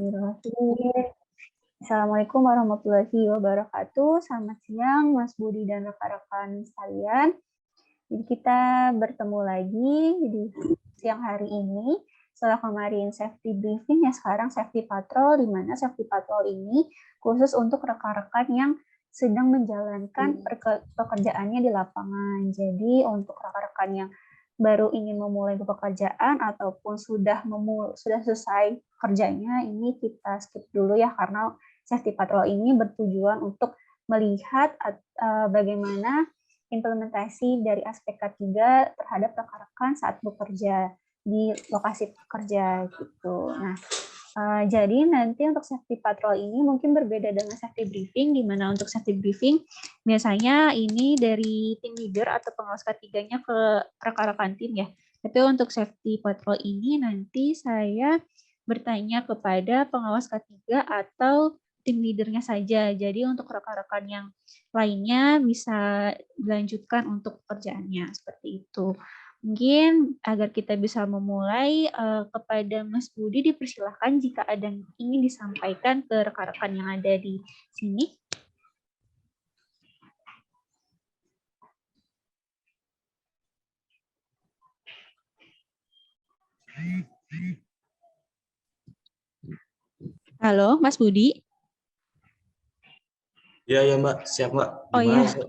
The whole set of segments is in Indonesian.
Bismillahirrahmanirrahim. Assalamualaikum warahmatullahi wabarakatuh. Selamat siang, Mas Budi dan rekan-rekan sekalian. Jadi kita bertemu lagi di siang hari ini. Setelah kemarin safety briefing, ya sekarang safety patrol, di mana safety patrol ini khusus untuk rekan-rekan yang sedang menjalankan pekerjaannya di lapangan. Jadi untuk rekan-rekan yang baru ingin memulai pekerjaan ataupun sudah selesai kerjanya, ini kita skip dulu ya, karena safety patrol ini bertujuan untuk melihat bagaimana implementasi dari aspek K3 terhadap rekan-rekan saat bekerja di lokasi pekerja gitu. Nah, jadi nanti untuk safety patrol ini mungkin berbeda dengan safety briefing, di mana untuk safety briefing biasanya ini dari tim leader atau pengawas ketiganya ke rekan-rekan tim ya. Tapi untuk safety patrol ini nanti saya bertanya kepada pengawas ketiga atau tim leadernya saja. Jadi untuk rekan-rekan yang lainnya bisa dilanjutkan untuk pekerjaannya seperti itu. Mungkin agar kita bisa memulai, kepada Mas Budi dipersilahkan jika ada yang ingin disampaikan ke rekan-rekan yang ada di sini. Halo, Mas Budi. Iya, Mbak. Siap, Mbak. Oh Gimana? iya.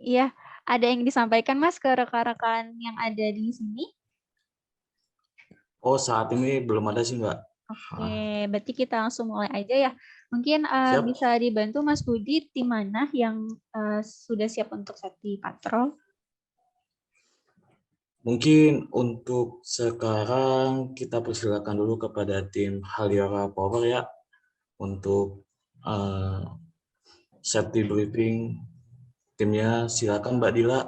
Iya, ada yang disampaikan Mas ke rekan-rekan yang ada di sini? Oh, saat ini belum ada sih, Mbak. Oke, berarti kita langsung mulai aja ya. Mungkin Siap. bisa dibantu Mas Budi, tim mana yang sudah siap untuk safety patrol? Mungkin untuk sekarang kita persilakan dulu kepada tim Haliora Power ya untuk safety briefing. Timnya silakan Mbak Dina.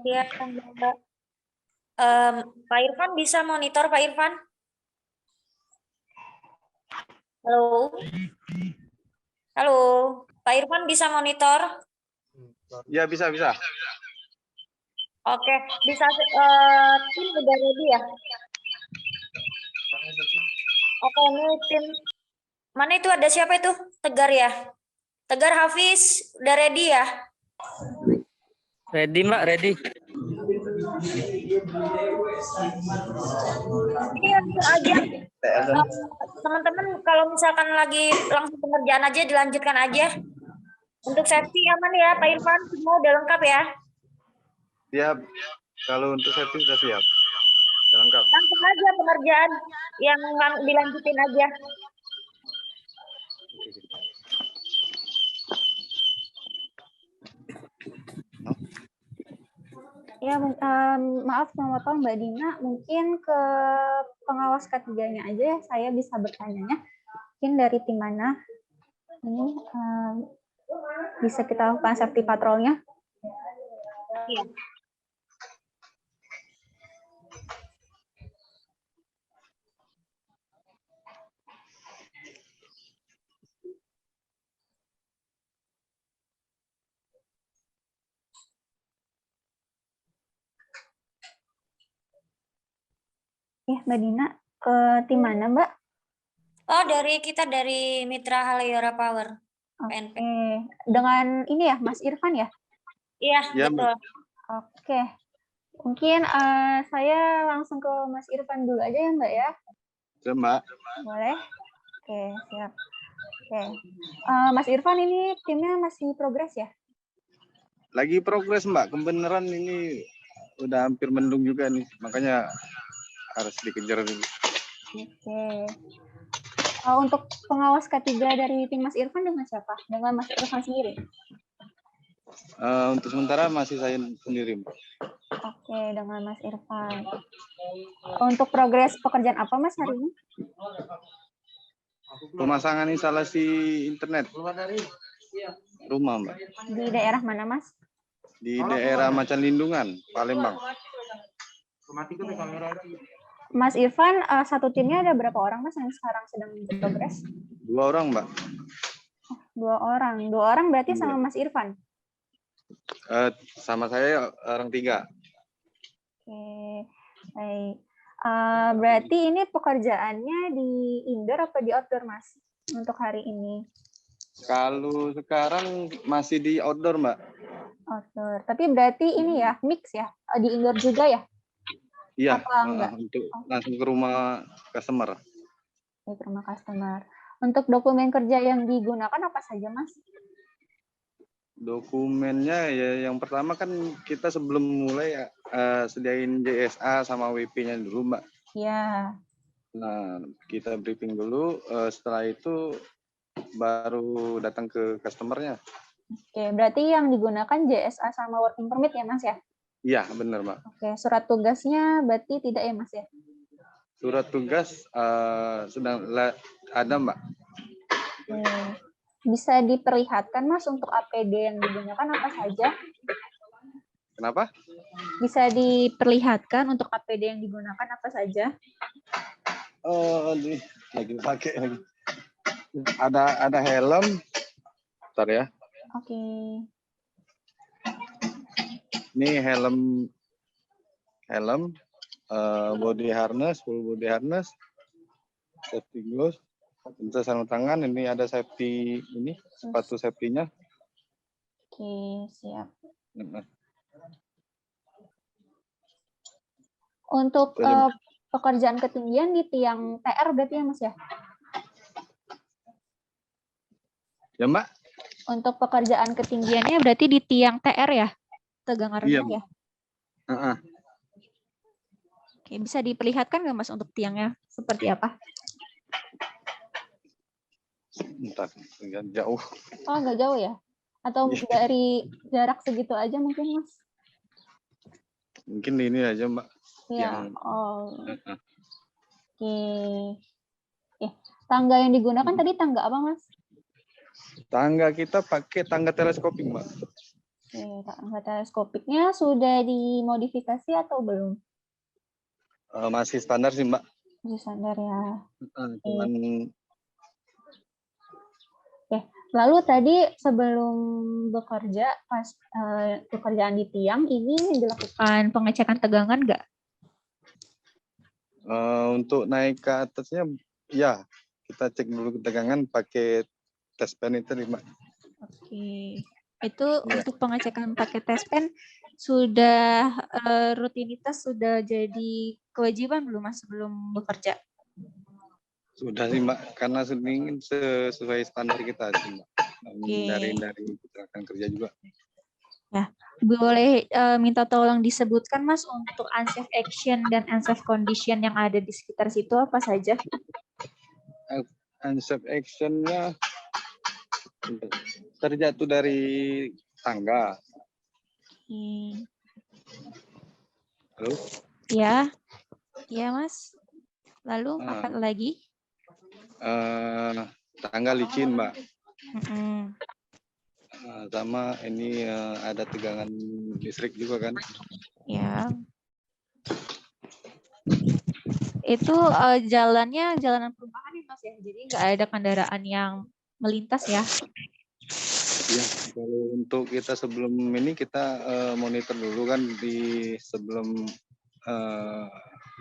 Ya, Mbak. Pak Irfan bisa monitor, Pak Irfan? Halo? Halo, Pak Irfan bisa monitor? Ya, bisa. Oke, bisa tim udah ready ya? Oke, ini tim. Mana itu ada siapa itu? Tegar ya? Tegar Hafiz, udah ready ya? Ready, Mbak, ready. Ini langsung aja. Teman-teman kalau misalkan lagi langsung pengerjaan aja, dilanjutkan aja. Untuk safety aman ya, Pak Irfan? Semua udah lengkap ya? Siap. Kalau untuk safety sudah siap. Sudah lengkap. Langsung aja pengerjaan yang dilanjutin aja. Ya, maaf memotong Mbak Dina, mungkin ke pengawas ketiganya aja ya, saya bisa bertanya. Mungkin dari tim mana? Ini bisa kita lakukan safety patrolnya. Iya. Ya, Mbak Dina, ke tim mana, Mbak? Oh, dari Mitra Haliora Power. PNP. Oke, dengan ini ya, Mas Irfan ya? Iya, Ya, betul. Oke, mungkin saya langsung ke Mas Irfan dulu aja ya, Mbak ya? Siap, Mbak. Boleh? Oke, siap. Oke, Mas Irfan ini timnya masih progres ya? Lagi progres, Mbak. Kebenaran ini udah hampir mendung juga nih. Makanya harus dikejar dulu. Oke. Untuk pengawas ketiga dari tim Mas Irfan dengan siapa? Dengan Mas Irfan sendiri? Untuk sementara masih saya sendiri, Mbak. Oke, dengan Mas Irfan. Untuk progres pekerjaan apa Mas hari ini? Pemasangan instalasi internet rumah, Mbak. Di daerah mana Mas? Di daerah Macan Lindungan, Palembang. Mas Irfan, satu timnya ada berapa orang Mas yang sekarang sedang berprogres? 2 orang, Mbak. Oh, 2 orang berarti sama Mas Irfan? Sama saya orang 3. Oke. Baik. Berarti ini pekerjaannya di indoor apa di outdoor, Mas? Untuk hari ini. Kalau sekarang masih di outdoor, Mbak. Outdoor. Tapi berarti ini ya, mix ya? Di indoor juga ya? Iya, Apa enggak? untuk langsung ke rumah customer. Di rumah customer. Untuk dokumen kerja yang digunakan apa saja, Mas? Dokumennya ya yang pertama kan kita sebelum mulai sediain JSA sama WP-nya dulu, Mbak. Ya. Nah, kita briefing dulu, setelah itu baru datang ke customer-nya. Oke, berarti yang digunakan JSA sama working permit ya, Mas ya? Iya, benar, Mbak. Oke, surat tugasnya berarti tidak ya, Mas ya? Surat tugas sedang ada, Mbak. Oke. Bisa diperlihatkan, Mas, untuk APD yang digunakan apa saja? Kenapa? Bisa diperlihatkan untuk APD yang digunakan apa saja? Lagi pakai lagi. Ada helm. Bentar ya. Oke. Ini helm body harness, full body harness, safety gloves, tentu sarung tangan. Ini ada safety ini, sepatu safety-nya. Oke, siap. Nah, Untuk pekerjaan ketinggian di tiang TR berarti ya, Mas ya? ya, Mbak? Untuk pekerjaan ketinggiannya berarti di tiang TR ya? Tegangan rendah Iya, ya? Oke, bisa diperlihatkan nggak, Mas, untuk tiangnya seperti apa? Bentar, jauh. Oh, nggak jauh ya? Atau dari jarak segitu aja mungkin, Mas? Mungkin ini aja, Mbak. Ya, Oke. Tangga yang digunakan tadi tangga apa, Mas? Tangga kita pakai tangga teleskopik, Mbak. Oke, tangga teleskopiknya sudah dimodifikasi atau belum? Masih standar sih, Mbak. Masih standar ya. Cuman Lalu tadi sebelum bekerja, pas pekerjaan di tiang, ini dilakukan pengecekan tegangan nggak? untuk naik ke atasnya, ya kita cek dulu tegangan pakai tes pen itu, Mbak. Oke, itu untuk pengecekan pakai tes pen sudah rutinitas, sudah jadi kewajiban belum, Mas, sebelum bekerja? Sudah sih, Mbak, karena sering sesuai standar kita sih, Mbak. Dari kecelakaan kerja juga. Ya, boleh minta tolong disebutkan, Mas, untuk unsafe action dan unsafe condition yang ada di sekitar situ apa saja? Unsafe action-nya terjatuh dari tangga. Halo? Ya, Mas. Lalu apa lagi? Tangga licin, Mbak. Mm-mm. Sama ini ada tegangan listrik juga kan? Ya. Itu jalannya jalanan perumahan ya, Mas ya? Jadi nggak ada kendaraan yang melintas ya? Ya, kalau untuk kita sebelum ini kita monitor dulu kan sebelum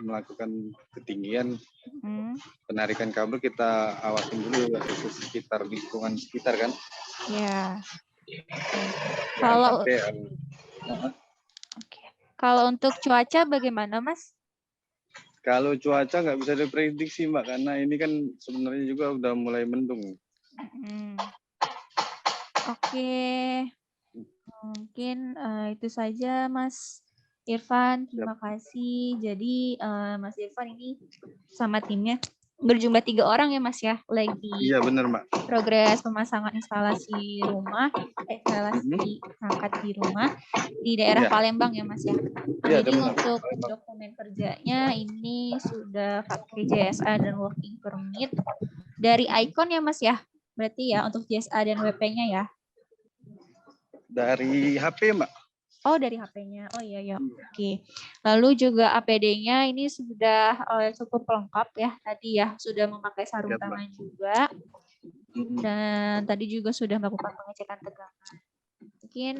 melakukan ketinggian penarikan kabel, kita awasin dulu sekitar lingkungan sekitar kan? Ya. Kalau untuk cuaca bagaimana, Mas? Kalau cuaca nggak bisa diprediksi, Mbak, karena ini kan sebenarnya juga udah mulai mendung. Oke. Mungkin itu saja, Mas Irfan. Terima kasih. Jadi Mas Irfan ini sama timnya berjumlah 3 orang ya, Mas ya, lagi. Iya, benar, Mbak. Progres pemasangan instalasi rumah, instalasi perangkat di rumah di daerah Palembang ya, Mas ya. Jadi untuk dokumen kerjanya ini sudah pakai JSA dan working permit dari Icon ya, Mas ya. Berarti ya untuk JSA dan WP-nya ya. Dari HP, Mbak. Oh, dari HP-nya. Oh iya. Oke. Lalu juga APD-nya ini sudah cukup lengkap ya. Tadi ya sudah memakai sarung tangan juga. Dan tadi juga sudah melakukan pengecekan tegangan. Mungkin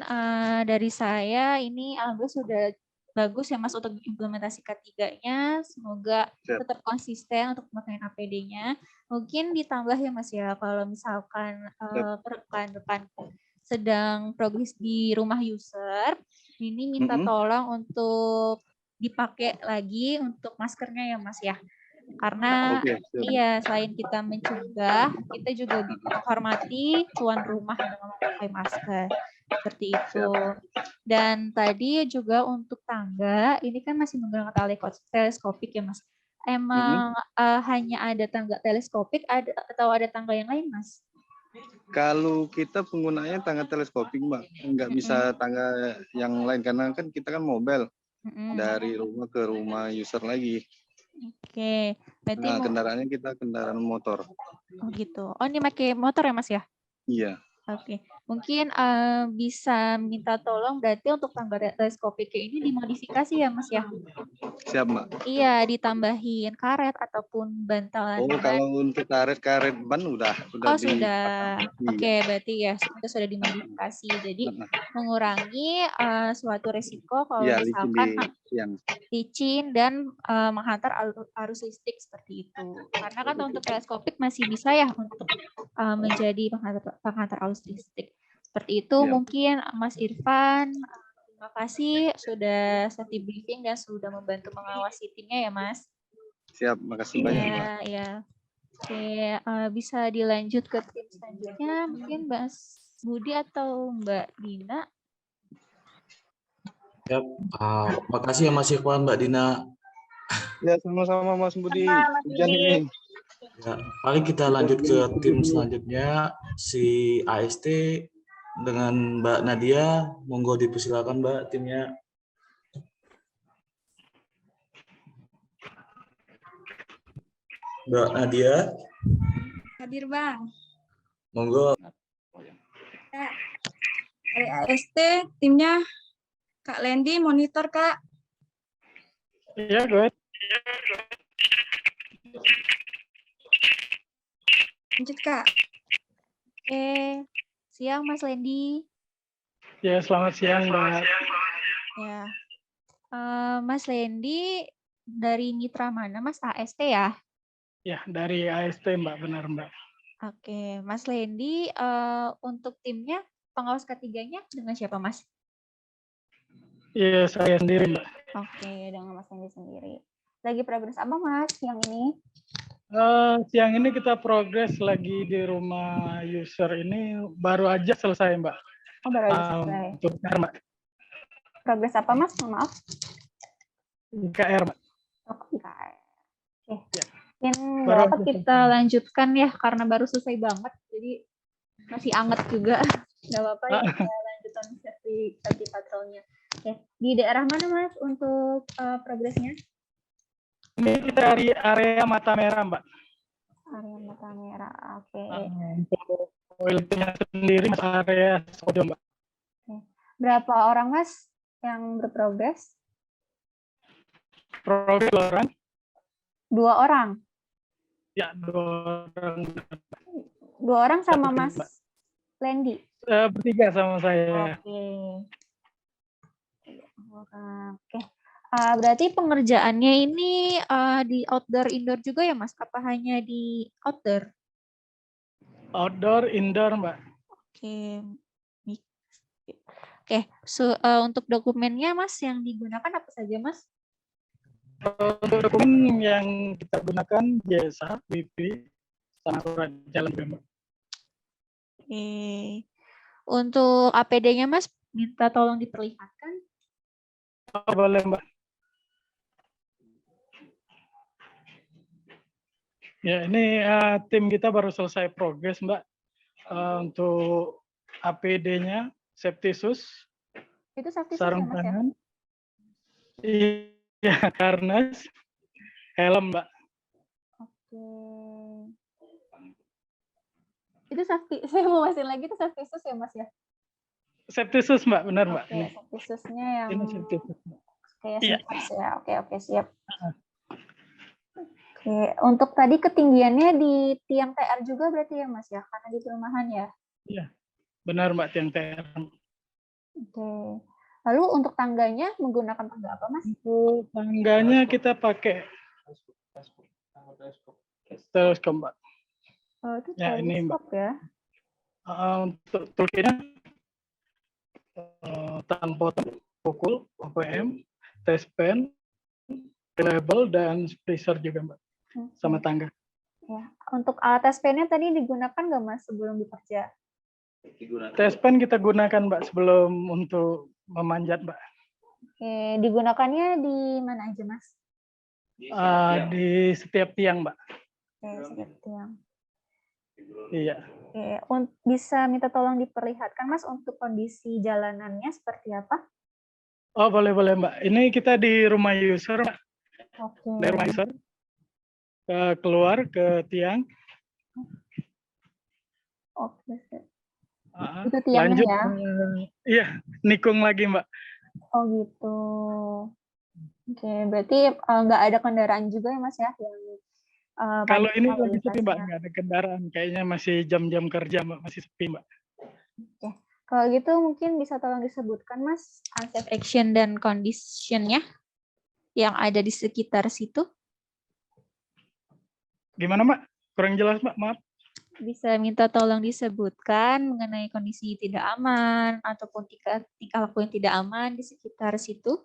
dari saya ini alhamdulillah sudah bagus ya Mas untuk implementasi ketiganya. Semoga Siap. tetap konsisten untuk pemakaian APD-nya. Mungkin ditambah ya Mas ya, kalau misalkan rekan-rekan sedang progres di rumah user, ini minta tolong untuk dipakai lagi untuk maskernya ya Mas ya. Karena Oke, siap. iya, selain kita mencegah, kita juga menghormati tuan rumah dengan memakai masker. Seperti itu. Dan tadi juga untuk tangga, ini kan masih menggunakan teleskopik ya Mas. Emang hanya ada tangga teleskopik atau ada tangga yang lain Mas? Kalau kita penggunaannya tangga teleskopik, Mbak. Nggak bisa tangga yang lain, karena kan kita kan mobile. Dari rumah ke rumah user lagi. Oke, berarti Nah, kendaraannya kita kendaraan motor. Oh gitu. Oh ini pakai motor ya Mas ya? Iya. Oke, mungkin bisa minta tolong berarti untuk tangga teleskopik ini dimodifikasi ya Mas ya? Siap, Mbak. Iya, ditambahin karet ataupun bantalan Oh, ban. kalau untuk karet ban udah Oh sudah. dipasang. Oke, berarti ya itu sudah dimodifikasi. Jadi mengurangi suatu resiko kalau Iya, misalkan yang licin dan menghantar arus listrik seperti itu. Karena kan untuk teleskopik masih bisa ya untuk menjadi penghantar arus listrik. Seperti itu mungkin Mas Irfan. Terima kasih sudah safety briefing dan sudah membantu mengawasi timnya ya Mas. Siap, makasih banyak Mbak. Ya. Oke, bisa dilanjut ke tim selanjutnya. Mungkin Mbak Budi atau Mbak Dina. Ya, makasih ya Mas Irfan, Mbak Dina. Ya, sama-sama Mas Budi. Hujan ini. Ya, paling kita lanjut ke tim selanjutnya, si AST dengan Mbak Nadia. Monggo dipersilakan Mbak timnya. Mbak Nadia. Hadir Bang. Monggo. Dari AST timnya Kak Lendi monitor Kak. Iya, gue. Lanjut Kak. Oke, siang Mas Lendi. Ya, selamat siang Mbak. Ya, Mas Lendi dari mitra mana Mas? AST ya? Ya, dari AST Mbak, benar Mbak. Oke, Mas Lendi untuk timnya pengawas ketiganya dengan siapa Mas? Iya, saya sendiri Mbak. Oke, dengan Mas Lendi sendiri. Lagi progres apa Mas yang ini? Siang ini kita progres lagi di rumah user ini baru aja selesai Mbak. Oh, baru aja selesai. Untuk Mbak. Progres apa Mas? Maaf. IKR Mbak. Oh, IKR. Oke. Ya. Mungkin berapa kita lanjutkan ya karena baru selesai banget. Jadi masih anget juga. Nggak apa-apa ya kita lanjutkan sesi patrolnya. Oke. Di daerah mana Mas untuk progresnya? Ini kita dari area Mata Merah Mbak. Area Mata Merah. Oke. Untuk toiletnya sendiri area Sojo Mbak. Oke. Berapa orang Mas yang berprogres? Progres 2 orang. 2 orang. Ya, 2 orang. 2 orang sama Mas Lendi. Bertiga sama saya. Oke. Oke. Berarti pengerjaannya ini di outdoor indoor juga ya Mas? Apa hanya di outdoor? Outdoor, indoor Mbak. Oke. Oke. Untuk dokumennya Mas yang digunakan apa saja Mas? Untuk dokumen yang kita gunakan jasa, BP, sama surat jalan juga Mbak. Oke. Untuk APD-nya Mas, minta tolong diperlihatkan. Oh, boleh Mbak. Ya, ini tim kita baru selesai progres Mbak. Untuk APD-nya, safety shoes, Itu safety shoes sarung ya Mas ya? tangan, iya, harness, helm Mbak. Oke. Itu safety, saya mau masih lagi itu safety shoes ya Mas ya? Safety shoes Mbak, benar Mbak. Oke, safety shoes-nya yang ini safety shoes. kayak Iya. sneakers ya. Oke, siap. Oke, untuk tadi ketinggiannya di tiang TR juga berarti ya Mas ya? Karena di perumahan ya? Iya, benar Mbak, tiang TR. Oke. Lalu untuk tangganya menggunakan tangga apa, Mas? Untuk tangganya kita pakai teleskop, Mbak. Oh, itu Ya, ini, Mbak. teleskop ya. Untuk toolkitnya tahan potong, pukul, OPM, test pen, reliable, dan splicer juga, Mbak. Sama tangga. Ya. Untuk alat tes pennya tadi digunakan nggak, Mas, sebelum bekerja? Test pen kita gunakan, Mbak, sebelum untuk memanjat, Mbak. Oke, digunakannya di mana aja, Mas? Di setiap tiang, Mbak. Oke, setiap tiang. Iya. Oke, bisa minta tolong diperlihatkan, Mas, untuk kondisi jalanannya seperti apa? Oh, boleh, Mbak. Ini kita di rumah user, Mbak. Oke. Dari rumah user. Keluar ke tiang. Oke. Itu tiangnya Lanjut, ya? Iya, nikung lagi, Mbak. Oh gitu. Oke, berarti nggak ada kendaraan juga ya, Mas ya? Yang Kalau padat ini lalu lagi sepi, Mbak, lintasnya. nggak ada kendaraan. Kayaknya masih jam-jam kerja, Mbak, masih sepi, Mbak. Oke. Kalau gitu mungkin bisa tolong disebutkan, Mas, unsafe action dan condition-nya yang ada di sekitar situ. Gimana, Mbak? Kurang jelas, Mbak, maaf. Bisa minta tolong disebutkan mengenai kondisi tidak aman ataupun tingkah laku yang tidak aman di sekitar situ.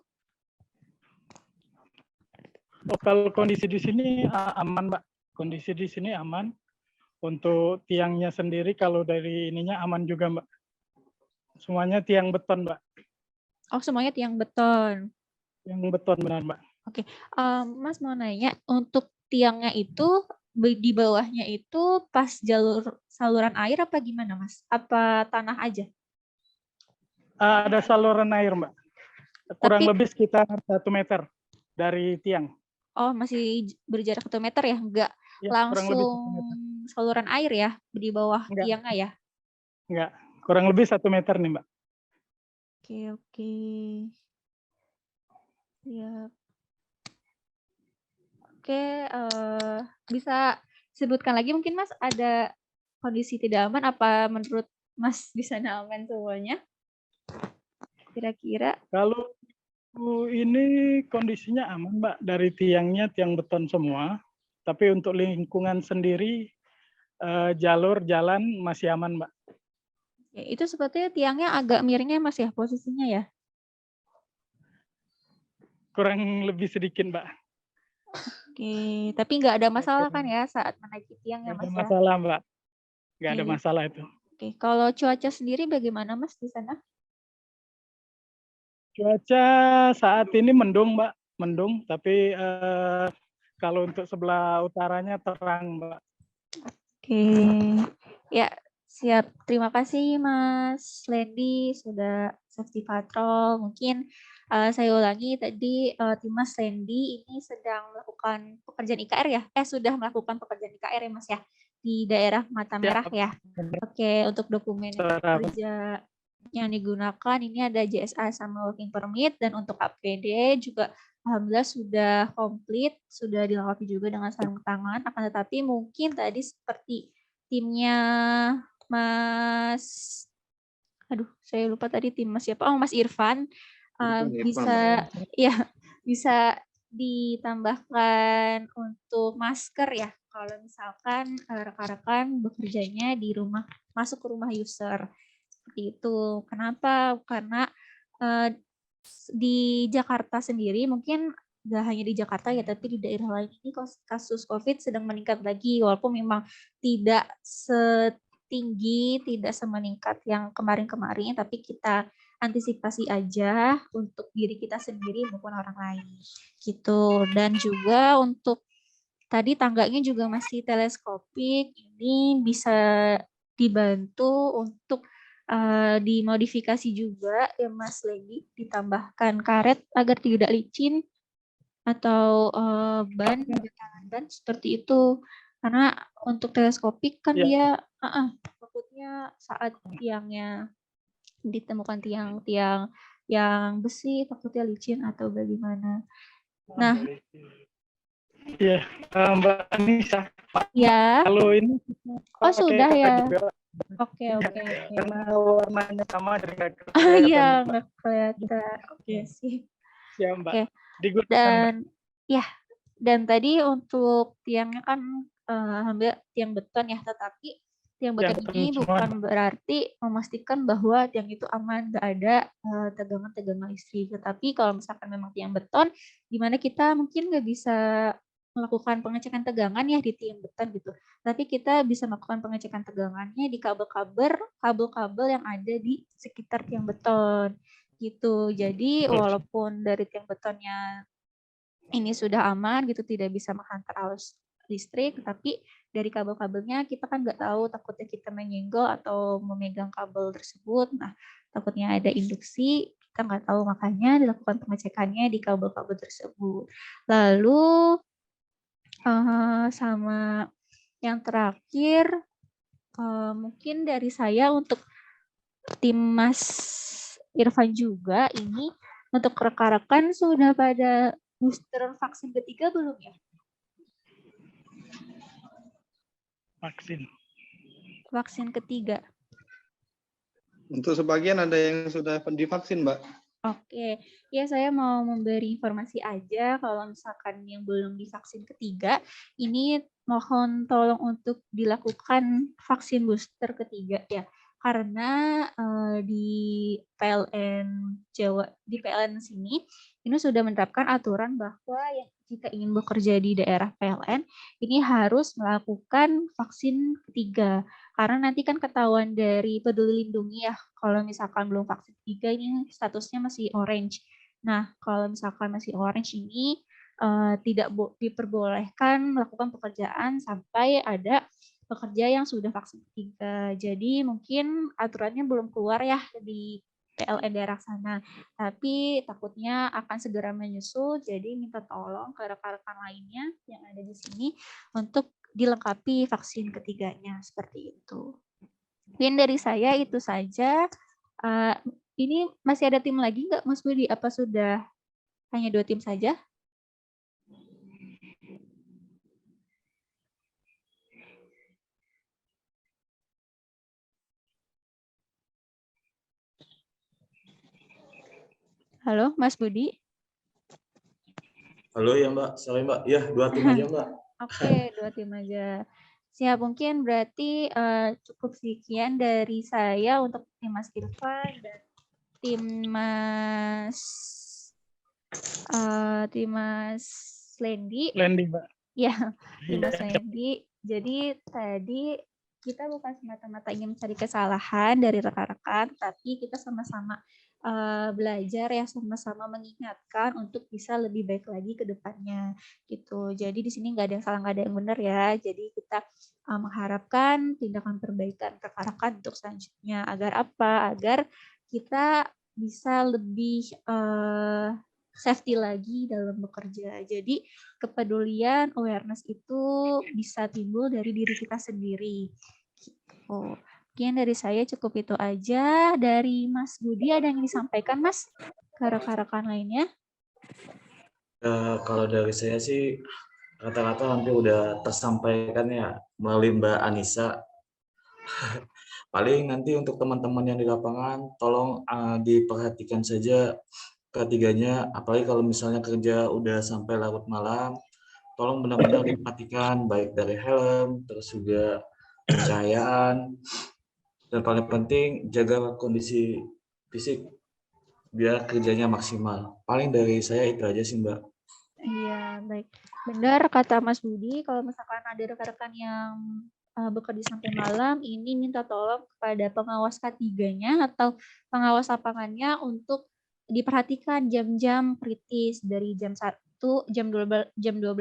Oh, kalau kondisi di sini aman, Mbak. Kondisi di sini aman. Untuk tiangnya sendiri, kalau dari ininya aman juga, Mbak. Semuanya tiang beton, Mbak. Oh, semuanya tiang beton. Yang beton, benar, Mbak. Oke, Mas mau nanya, untuk tiangnya itu di bawahnya itu pas jalur saluran air apa gimana, Mas? Apa tanah aja? Ada saluran air, Mbak. Kurang Tapi- lebih sekitar 1 meter dari tiang. Oh, masih berjarak 1 meter ya? Enggak Ya, kurang lebih 1 langsung meter. saluran air ya di bawah Enggak. tiangnya ya? Enggak, kurang lebih 1 meter nih, Mbak. Oke. Siap. Oke, bisa sebutkan lagi mungkin, Mas, ada kondisi tidak aman apa menurut Mas di sana aman semuanya? Kira-kira? Kalau ini kondisinya aman, Mbak. Dari tiangnya tiang beton semua. Tapi untuk lingkungan sendiri, jalur jalan masih aman, Mbak. Ya, itu sepertinya tiangnya agak miringnya, Mas ya, posisinya ya? Kurang lebih sedikit, Mbak. Oke, tapi nggak ada masalah kan ya saat menaiki tiang ya, Nggak ada Mas ya? masalah, Mbak. Nggak ada Oke. masalah itu. Oke, kalau cuaca sendiri bagaimana, Mas, di sana? Cuaca saat ini mendung, Mbak. Mendung, tapi kalau untuk sebelah utaranya terang, Mbak. Oke, ya siap. Terima kasih Mas Lendi sudah safety patrol. Mungkin saya ulangi tadi tim Mas Lendi ini sedang melakukan pekerjaan IKR ya? Sudah melakukan pekerjaan IKR ya, Mas ya, di daerah Mata Merah ya. Oke, untuk dokumen kerja yang digunakan ini ada JSA sama working permit, dan untuk APD juga alhamdulillah sudah komplit, sudah dilengkapi juga dengan sarung tangan. Akan tetapi mungkin tadi seperti timnya Mas, saya lupa tadi tim Mas siapa? Oh, Mas Irfan, bisa ditambahkan untuk masker ya. Kalau misalkan rekan-rekan bekerjanya di rumah, masuk ke rumah user. Seperti itu. Kenapa? Karena di Jakarta sendiri, mungkin nggak hanya di Jakarta ya, tapi di daerah lain ini kasus COVID sedang meningkat lagi, walaupun memang tidak setinggi, tidak semeningkat yang kemarin-kemarin, tapi kita antisipasi aja untuk diri kita sendiri maupun orang lain gitu. Dan juga untuk tadi tangganya juga masih teleskopik, ini bisa dibantu untuk dimodifikasi juga ya Mas Lendi, ditambahkan karet agar tidak licin atau ban seperti itu, karena untuk teleskopik kan dia takutnya saat tiangnya ditemukan tiang-tiang yang besi takutnya licin atau bagaimana. Nah, Mbak Anissa, ya. kalau ini sudah ya. Oke. Karena warnanya sama jadi nggak Ah kelihatan. iya, Mbak. nggak kelihatan. Oke sih. Ya, Mbak. Oke. Digunakan, Mbak. Dan ya, dan tadi untuk tiangnya kan alhamdulillah tiang beton ya, tetapi tiang beton Yang ini semua, bukan berarti memastikan bahwa tiang itu aman, nggak ada tegangan-tegangan listrik. Tetapi kalau misalkan memang tiang beton, di mana kita mungkin nggak bisa melakukan pengecekan tegangan ya di tiang beton gitu. Tapi kita bisa melakukan pengecekan tegangannya di kabel-kabel yang ada di sekitar tiang beton gitu. Jadi walaupun dari tiang betonnya ini sudah aman gitu, tidak bisa menghantar arus listrik, tapi dari kabel-kabelnya kita kan nggak tahu, takutnya kita menyenggol atau memegang kabel tersebut. Nah, takutnya ada induksi, kita nggak tahu, makanya dilakukan pengecekannya di kabel-kabel tersebut. Lalu sama yang terakhir, mungkin dari saya untuk tim Mas Irfan juga, ini untuk rekan-rekan sudah pada booster vaksin ketiga belum ya? Vaksin ketiga. Untuk sebagian ada yang sudah divaksin, Mbak. Oke, ya saya mau memberi informasi aja kalau misalkan yang belum divaksin ketiga, ini mohon tolong untuk dilakukan vaksin booster ketiga ya. Karena di PLN Jawa, di PLN sini, ini sudah menerapkan aturan bahwa ya, jika ingin bekerja di daerah PLN, ini harus melakukan vaksin ketiga. Karena nanti kan ketahuan dari Peduli Lindungi ya, kalau misalkan belum vaksin ketiga ini statusnya masih orange. Nah, kalau misalkan masih orange ini tidak diperbolehkan melakukan pekerjaan sampai ada pekerja yang sudah vaksin ketiga. Jadi mungkin aturannya belum keluar ya di PLN daerah sana. Tapi takutnya akan segera menyusul, jadi minta tolong ke rekan-rekan lainnya yang ada di sini untuk dilengkapi vaksin ketiganya, seperti itu. Mungkin dari saya itu saja. Ini masih ada tim lagi nggak, Mas Budi? Apa sudah hanya 2 tim saja? Halo, Mas Budi? Halo ya Mbak, sorry Mbak. Ya, 2 tim aja Mbak. Oke, 2 tim aja. Siap, mungkin berarti cukup sekian dari saya untuk tim Mas Irfan dan tim Mas Lendi. Lendi, Mbak. Ya, tim Mas Lendi. Jadi tadi kita bukan semata-mata ingin mencari kesalahan dari rekan-rekan, tapi kita sama-sama belajar ya, sama-sama mengingatkan untuk bisa lebih baik lagi ke depannya gitu. Jadi di sini nggak ada yang salah, nggak ada yang benar ya. Jadi kita mengharapkan tindakan perbaikan rekan-rekan untuk selanjutnya. Agar apa? Agar kita bisa lebih safety lagi dalam bekerja. Jadi kepedulian, awareness itu bisa timbul dari diri kita sendiri. Gitu. Mungkin dari saya cukup itu aja. Dari Mas Budi ada yang disampaikan, Mas, ke rekan-rekan lainnya? Kalau dari saya sih rata-rata nanti udah tersampaikan ya melalui Mbak Anissa. Paling nanti untuk teman-teman yang di lapangan, tolong diperhatikan saja ketiganya, apalagi kalau misalnya kerja udah sampai larut malam, tolong benar-benar diperhatikan baik dari helm, terus juga pencahayaan, dan paling penting jaga kondisi fisik biar kerjanya maksimal. Paling dari saya itu aja sih Mbak. Iya, baik. Benar kata Mas Budi, kalau misalkan ada rekan-rekan yang bekerja sampai malam, ini minta tolong kepada pengawas K3-nya atau pengawas lapangannya untuk diperhatikan jam-jam kritis dari jam 1, jam 12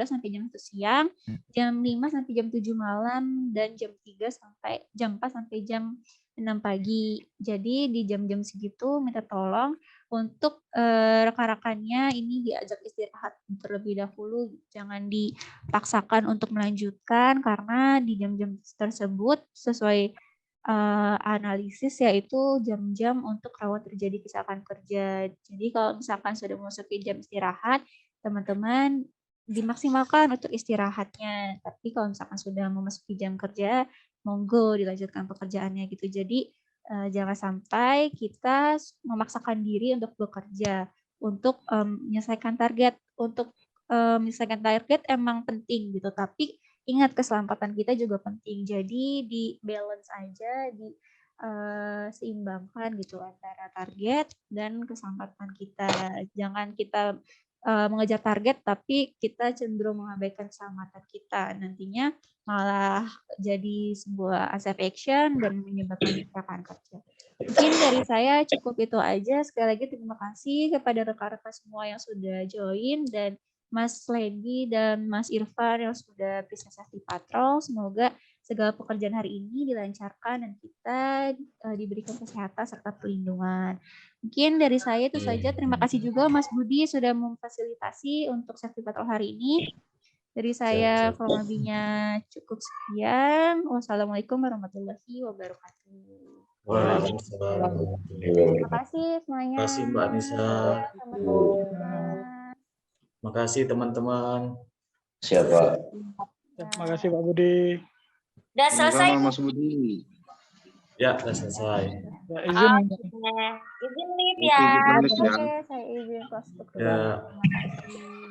sampai jam 1 siang, jam 5 sampai jam 7 malam, dan jam 3 sampai jam 4 sampai jam 6 pagi. Jadi di jam-jam segitu minta tolong untuk rekan-rekannya ini diajak istirahat terlebih dahulu, jangan dipaksakan untuk melanjutkan karena di jam-jam tersebut sesuai analisis yaitu jam-jam untuk rawan terjadi kecelakaan kerja. Jadi kalau misalkan sudah memasuki jam istirahat, teman-teman dimaksimalkan untuk istirahatnya. Tapi kalau misalkan sudah memasuki jam kerja, monggo dilanjutkan pekerjaannya gitu. Jadi jangan sampai kita memaksakan diri untuk bekerja, untuk menyelesaikan target. Untuk menyelesaikan target emang penting gitu, tapi ingat keselamatan kita juga penting. Jadi di balance aja, seimbangkan gitu antara target dan keselamatan kita. Jangan kita mengejar target tapi kita cenderung mengabaikan keselamatan kita. Nantinya malah jadi sebuah unsafe action dan menyebabkan kecelakaan kerja. Mungkin dari saya cukup itu aja. Sekali lagi terima kasih kepada rekan-rekan semua yang sudah join, dan Mas Lendi dan Mas Irfan yang sudah bisa safety patrol. Semoga segala pekerjaan hari ini dilancarkan dan kita diberikan kesehatan serta perlindungan. Mungkin dari saya itu saja. Terima kasih juga Mas Budi sudah memfasilitasi untuk safety patrol hari ini. Dari saya kurang lebihnya cukup sekian. Wassalamualaikum warahmatullahi wabarakatuh. Waalaikumsalam. Terima kasih semuanya. Terima kasih Mbak Nisa. Terima kasih teman-teman. Siapa? Terima kasih Pak Budi. Udah selesai. Sama-sama Mas Budi. Ya, sudah selesai. Ya, izin. Izin live Oke, ya. kita tulis ya. Oke, saya izin kelas. Ya. Terima kasih.